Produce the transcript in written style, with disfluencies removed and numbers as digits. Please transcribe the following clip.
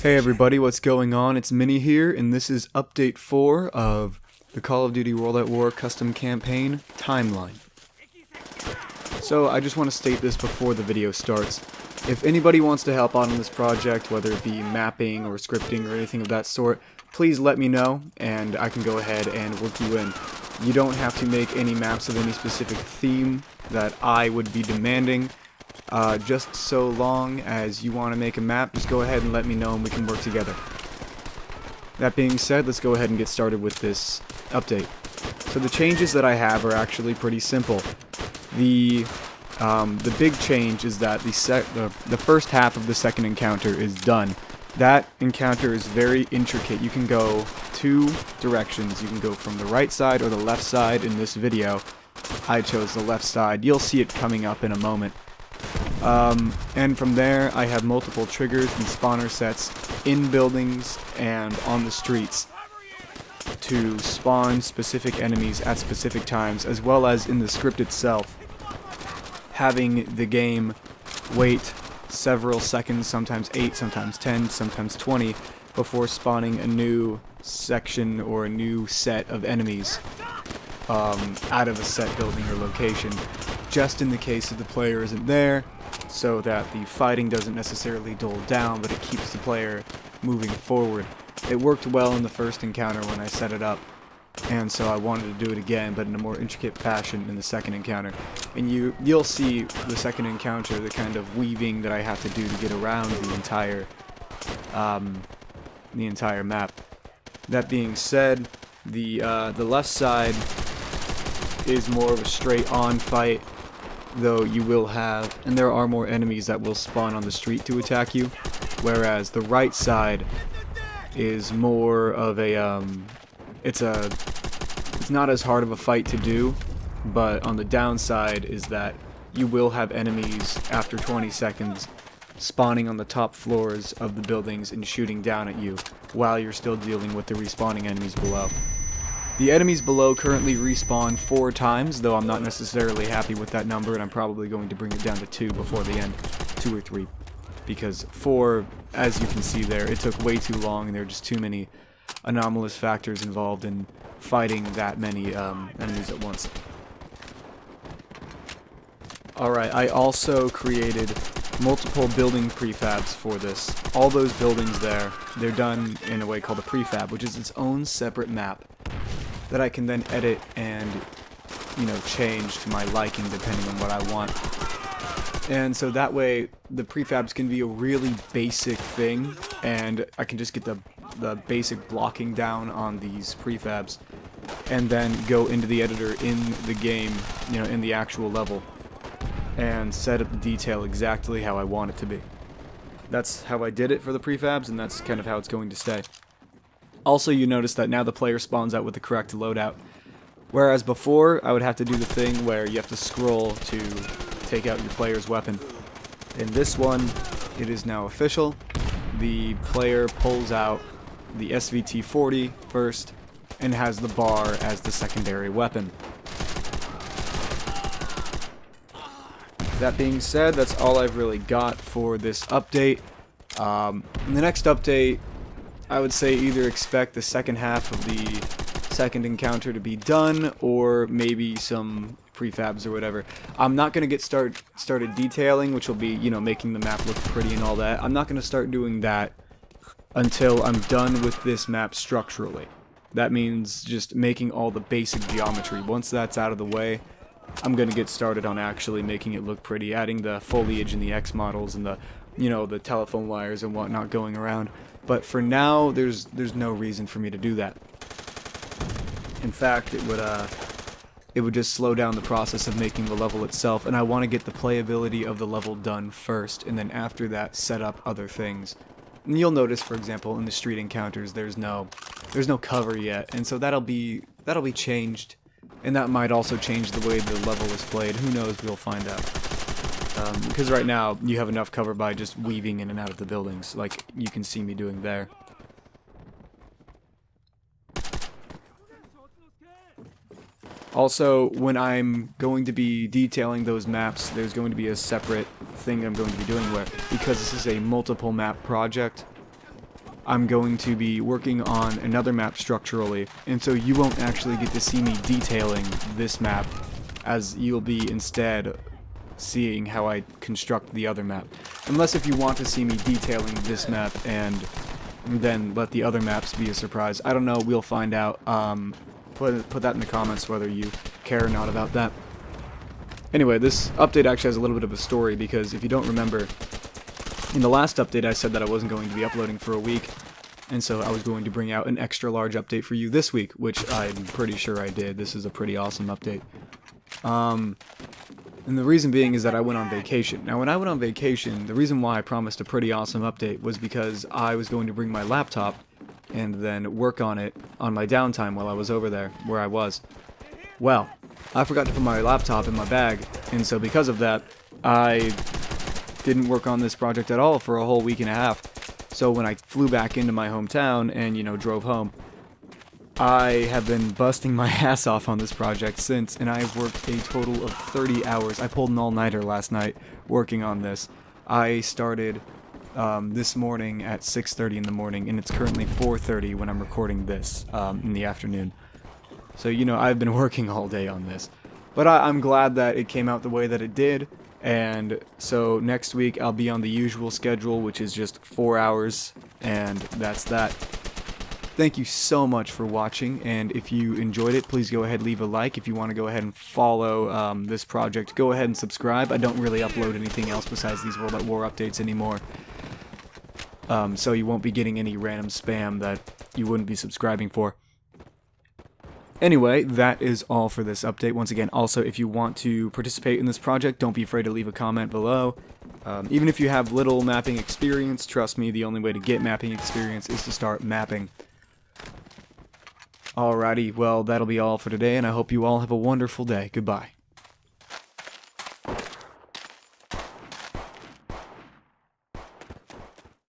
Hey everybody, what's going on? It's Minnie here, and this is update 4 of the Call of Duty World at War custom campaign timeline. So I just want to state this before the video starts. If anybody wants to help out on this project, whether it be mapping or scripting or anything of that sort, please let me know and I can go ahead and work you in. You don't have to make any maps of any specific theme that I would be demanding. Just so long as you want to make a map, just go ahead and let me know and we can work together. That being said, let's go ahead and get started with this update. So the changes that I have are actually pretty simple. The big change is that the first half of the second encounter is done. That encounter is very intricate. You can go two directions. You can go from the right side or the left side. In this video, I chose the left side. You'll see it coming up in a moment. And from there, I have multiple triggers and spawner sets in buildings and on the streets to spawn specific enemies at specific times, as well as in the script itself, having the game wait several seconds, sometimes 8, sometimes 10, sometimes 20, before spawning a new section or a new set of enemies out of a set building or location, just in the case that the player isn't there, so that the fighting doesn't necessarily dull down, but it keeps the player moving forward. It worked well in the first encounter when I set it up, and so I wanted to do it again, but in a more intricate fashion in the second encounter. And you'll see the second encounter, the kind of weaving that I have to do to get around the entire map. That being said, the left side is more of a straight-on fight, though you will have, and there are more enemies that will spawn on the street to attack you, whereas the right side is more of a, it's not as hard of a fight to do, but on the downside is that you will have enemies after 20 seconds spawning on the top floors of the buildings and shooting down at you while you're still dealing with the respawning enemies below. The enemies below currently respawn 4 times, though I'm not necessarily happy with that number, and I'm probably going to bring it down to 2 before the end. 2 or 3. Because 4, as you can see there, it took way too long, and there are just too many anomalous factors involved in fighting that many enemies at once. Alright, I also created multiple building prefabs for this. All those buildings there, they're done in a way called a prefab, which is its own separate map that I can then edit and, change to my liking depending on what I want. And so that way, the prefabs can be a really basic thing, and I can just get the basic blocking down on these prefabs, and then go into the editor in the game, in the actual level, and set up the detail exactly how I want it to be. That's how I did it for the prefabs, and that's kind of how it's going to stay. Also, you notice that now the player spawns out with the correct loadout, whereas before I would have to do the thing where you have to scroll to take out your player's weapon. In this one, it is now official. The player pulls out the SVT-40 first and has the bar as the secondary weapon. That being said, that's all I've really got for this update. In the next update, I would say either expect the second half of the second encounter to be done, or maybe some prefabs or whatever. I'm not going to get started detailing, which will be, making the map look pretty and all that. I'm not going to start doing that until I'm done with this map structurally. That means just making all the basic geometry. Once that's out of the way, I'm going to get started on actually making it look pretty, adding the foliage and the X models and the, the telephone wires and whatnot going around. But for now, there's no reason for me to do that. In fact, it would just slow down the process of making the level itself, and I want to get the playability of the level done first, and then after that, set up other things. And you'll notice, for example, in the street encounters, there's no cover yet, and so that'll be changed, and that might also change the way the level is played. Who knows? We'll find out. Because right now, you have enough cover by just weaving in and out of the buildings, like you can see me doing there. Also, when I'm going to be detailing those maps, there's going to be a separate thing I'm going to be doing where, because this is a multiple map project, I'm going to be working on another map structurally, and so you won't actually get to see me detailing this map, as you'll be instead seeing how I construct the other map. Unless if you want to see me detailing this map and then let the other maps be a surprise. I don't know, we'll find out. Put that in the comments whether you care or not about that. Anyway, this update actually has a little bit of a story, because if you don't remember, in the last update I said that I wasn't going to be uploading for a week, and so I was going to bring out an extra large update for you this week, which I'm pretty sure I did. This is a pretty awesome update. And the reason being is that I went on vacation. Now, when I went on vacation, the reason why I promised a pretty awesome update was because I was going to bring my laptop and then work on it on my downtime while I was over there, where I was. Well, I forgot to put my laptop in my bag, and so because of that, I didn't work on this project at all for a whole week and a half. So when I flew back into my hometown and, drove home, I have been busting my ass off on this project since, and I've worked a total of 30 hours. I pulled an all-nighter last night working on this. I started this morning at 6:30 in the morning, and it's currently 4:30 when I'm recording this in the afternoon. So, I've been working all day on this. But I'm glad that it came out the way that it did, and so next week I'll be on the usual schedule, which is just 4 hours, and that's that. Thank you so much for watching, and if you enjoyed it, please go ahead and leave a like. If you want to go ahead and follow this project, go ahead and subscribe. I don't really upload anything else besides these World at War updates anymore, so you won't be getting any random spam that you wouldn't be subscribing for. Anyway, that is all for this update. Once again, also, if you want to participate in this project, don't be afraid to leave a comment below. Even if you have little mapping experience, trust me, the only way to get mapping experience is to start mapping. Alrighty, well, that'll be all for today, and I hope you all have a wonderful day. Goodbye.